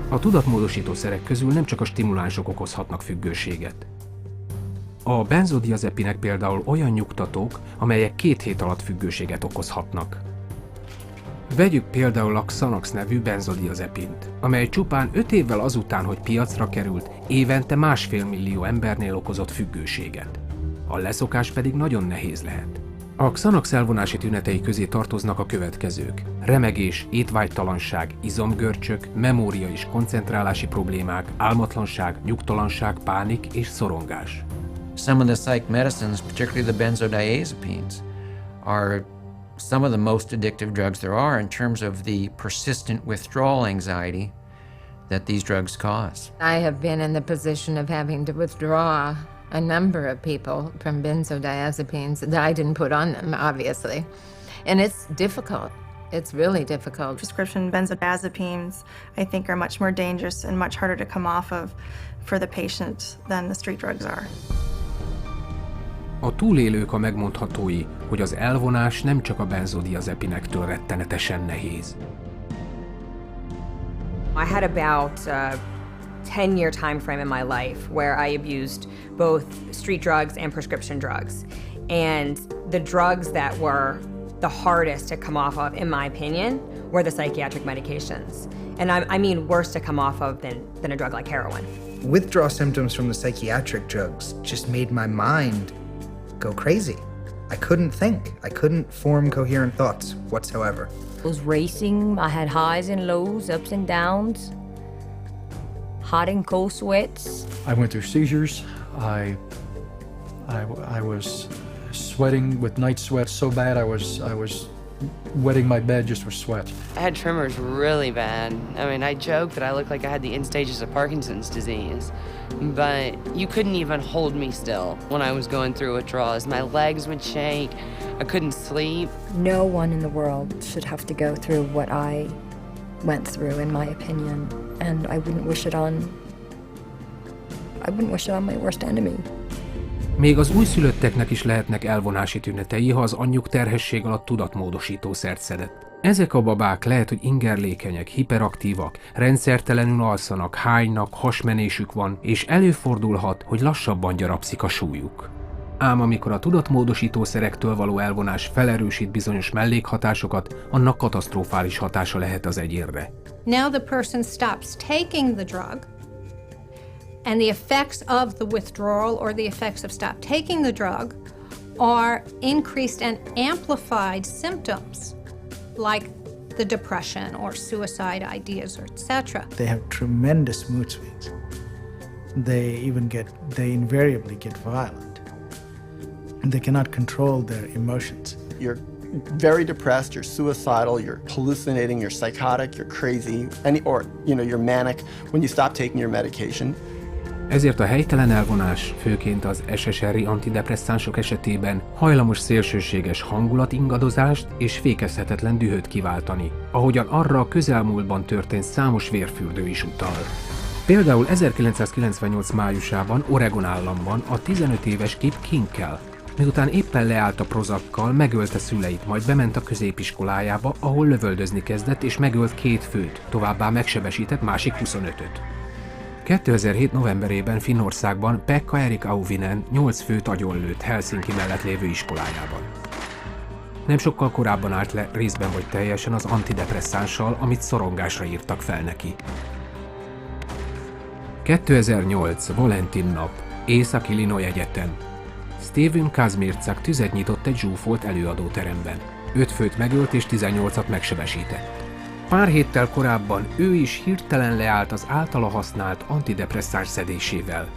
A tudatmódosító szerek közül nem csak a stimulánsok okozhatnak függőséget. A benzodiazepinek például olyan nyugtatók, amelyek 2 hét alatt függőséget okozhatnak. Vegyük például a Xanax nevű benzodiazepint, amely csupán 5 évvel azután, hogy piacra került, évente 1,5 millió embernél okozott függőséget. A leszokás pedig nagyon nehéz lehet. A Xanax elvonási tünetei közé tartoznak a következők: remegés, étvágytalanság, izomgörcsök, memória és koncentrálási problémák, álmatlanság, nyugtalanság, pánik és szorongás. Some of the psych medicines, particularly the benzodiazepines, are some of the most addictive drugs there are in terms of the persistent withdrawal anxiety that these drugs cause. I have been in the position of having to withdraw a number of people from benzodiazepines that I didn't put on them, obviously. And it's difficult. It's really difficult. Prescription benzodiazepines, I think, are much more dangerous and much harder to come off of for the patient than the street drugs are. A túlélők a megmondhatói, hogy az elvonás nem csak a benzodiazepinektől rettenetesen nehéz. I had about 10-year time frame in my life where I abused both street drugs and prescription drugs. And the drugs that were the hardest to come off of, in my opinion, were the psychiatric medications. And I mean worse to come off of than a drug like heroin. Withdrawal symptoms from the psychiatric drugs just made my mind go crazy. I couldn't think. I couldn't form coherent thoughts whatsoever. I was racing. I had highs and lows, ups and downs, hot and cold sweats. I went through seizures. I was sweating with night sweats so bad I was wetting my bed just with sweat. I had tremors really bad. I mean, I joke that I looked like I had the end stages of Parkinson's disease, but you couldn't even hold me still when I was going through withdrawals. My legs would shake. I couldn't sleep. No one in the world should have to go through what I went through, in my opinion, and I wouldn't wish it on my worst enemy. Még az újszülötteknek is lehetnek elvonási tünetei, ha az anyjuk terhesség alatt tudatmódosító szert szedett. Ezek a babák lehet, hogy ingerlékenyek, hiperaktívak, rendszertelenül alszanak, hánynak, hasmenésük van, és előfordulhat, hogy lassabban gyarapszik a súlyuk. Ám amikor a tudatmódosító szerektől való elvonás felerősít bizonyos mellékhatásokat, annak katasztrofális hatása lehet az egyénre. Now the person stops taking the drug, and the effects of the withdrawal or the effects of stop taking the drug are increased and amplified symptoms like the depression or suicide ideas, or etc. They have tremendous mood swings. They invariably get violent. And they cannot control their emotions. You're very depressed, you're suicidal, you're hallucinating, you're psychotic, you're crazy, you're manic when you stop taking your medication. Ezért a helytelen elvonás, főként az SSRI antidepresszánsok esetében hajlamos szélsőséges hangulatingadozást és fékezhetetlen dühöt kiváltani, ahogyan arra a közelmúltban történt számos vérfürdő is utal. Például 1998 májusában Oregon államban a 15 éves Kip Kinkel, miután éppen leállt a Prozakkal, megölte szüleit, majd bement a középiskolájába, ahol lövöldözni kezdett és megölt 2 főt, továbbá megsebesített másik 25-öt. 2007. novemberében Finnországban Pekka Erik Auvinen 8 főt agyonlőtt Helsinki mellett lévő iskolájában. Nem sokkal korábban állt le részben vagy teljesen az antidepresszánssal, amit szorongásra írtak fel neki. 2008. Valentin nap, Észak-Illinois Egyetem. Steven Kazmierczak tüzet nyitott egy zsúfolt előadóteremben. 5 főt megölt és 18-at megsebesített. Pár héttel korábban ő is hirtelen leállt az általa használt antidepresszáns szedésével.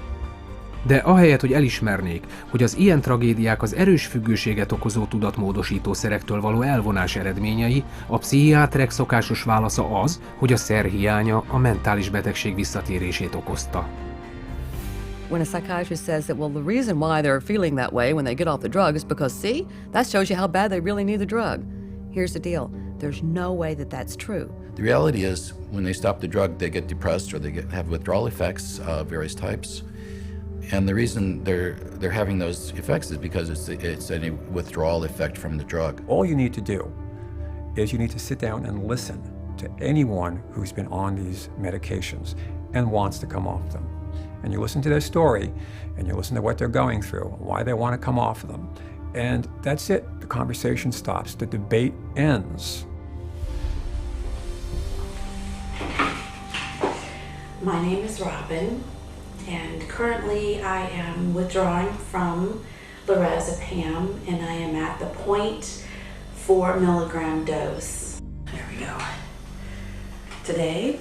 De ahelyett, hogy elismernék, hogy az ilyen tragédiák az erős függőséget okozó tudatmódosító szerektől való elvonás eredményei, a pszichiáterek szokásos válasza az, hogy a szer hiánya a mentális betegség visszatérését okozta. When a psychiatrist says that, well, the reason why they're feeling that way when they get off the drug is because, see, that shows you how bad they really need the drug. Here's the deal. There's no way that that's true. The reality is, when they stop the drug, they get depressed or they have withdrawal effects of various types. And the reason they're having those effects is because it's a withdrawal effect from the drug. All you need to do is you need to sit down and listen to anyone who's been on these medications and wants to come off them. And you listen to their story, and you listen to what they're going through, why they want to come off them. And that's it. The conversation stops. The debate ends. My name is Robin, and currently I am withdrawing from lorazepam, and I am at the 0.4 milligram dose. There we go. Today,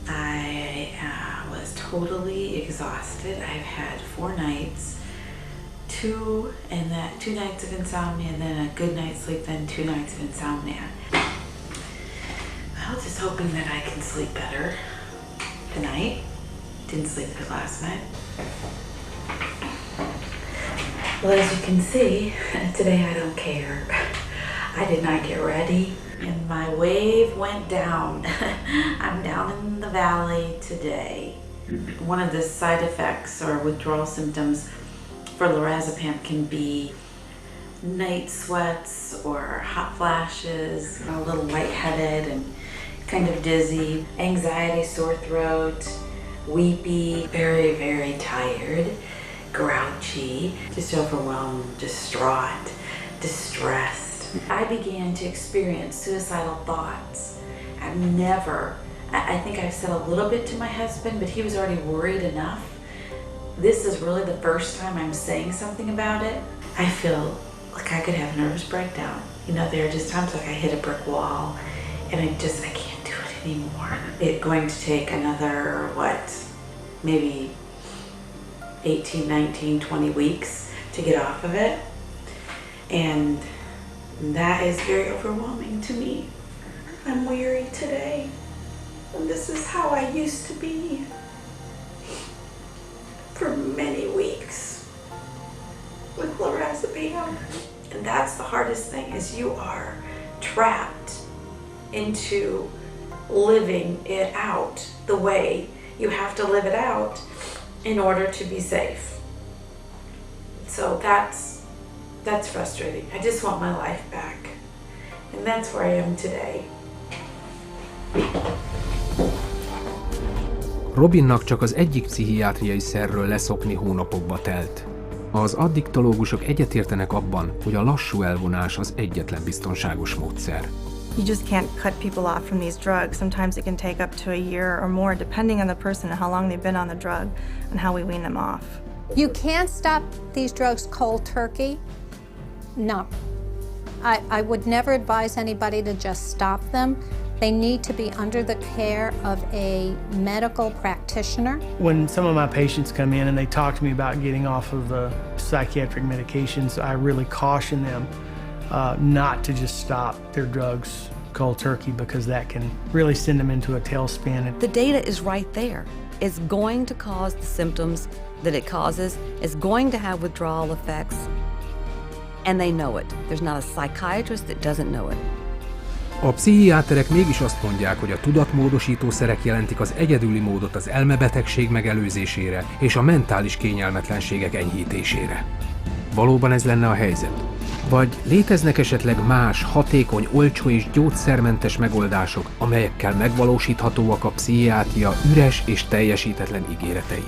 I was totally exhausted. I've had 4 nights, 2 nights of insomnia, and then a good night's sleep, then 2 nights of insomnia. Well, just hoping that I can sleep better tonight. Didn't sleep good last night. Well, as you can see, today I don't care. I did not get ready, and my wave went down. I'm down in the valley today. One of the side effects or withdrawal symptoms for lorazepam can be night sweats or hot flashes, a little lightheaded and kind of dizzy, anxiety, sore throat, weepy, very, very tired, grouchy, just overwhelmed, distraught, distressed. I began to experience suicidal thoughts. I think I've said a little bit to my husband, but he was already worried enough. This is really the first time I'm saying something about it. I feel like I could have a nervous breakdown. You know, there are just times like I hit a brick wall and I can't do it anymore. It's going to take another, maybe 18, 19, 20 weeks to get off of it. And that is very overwhelming to me. I'm weary today, and this is how I used to be for many weeks with lorazepam. And that's the hardest thing, is you are trapped into living it out the way you have to live it out in order to be safe. So that's frustrating. I just want my life back. And that's where I am today. Robinnak csak az egyik pszichiátriai szerről leszokni hónapokba telt. Az addiktológusok egyetértenek abban, hogy a lassú elvonás az egyetlen biztonságos módszer. You just can't cut people off from these drugs. Sometimes it can take up to a year or more, depending on the person and how long they've been on the drug and how we wean them off. You can't stop these drugs cold turkey. No. I would never advise anybody to just stop them. They need to be under the care of a medical practitioner. When some of my patients come in and they talk to me about getting off of the psychiatric medications, I really caution them not to just stop their drugs cold turkey, because that can really send them into a tailspin. The data is right there. It's going to cause the symptoms that it causes. It's going to have withdrawal effects. And they know it. There's not a psychiatrist that doesn't know it. A pszichiáterek mégis azt mondják, hogy a tudatmódosító szerek jelentik az egyedüli módot az elmebetegség megelőzésére és a mentális kényelmetlenségek enyhítésére. Valóban ez lenne a helyzet? Vagy léteznek esetleg más, hatékony, olcsó és gyógyszermentes megoldások, amelyekkel megvalósíthatóak a pszichiátria üres és teljesítetlen ígéretei?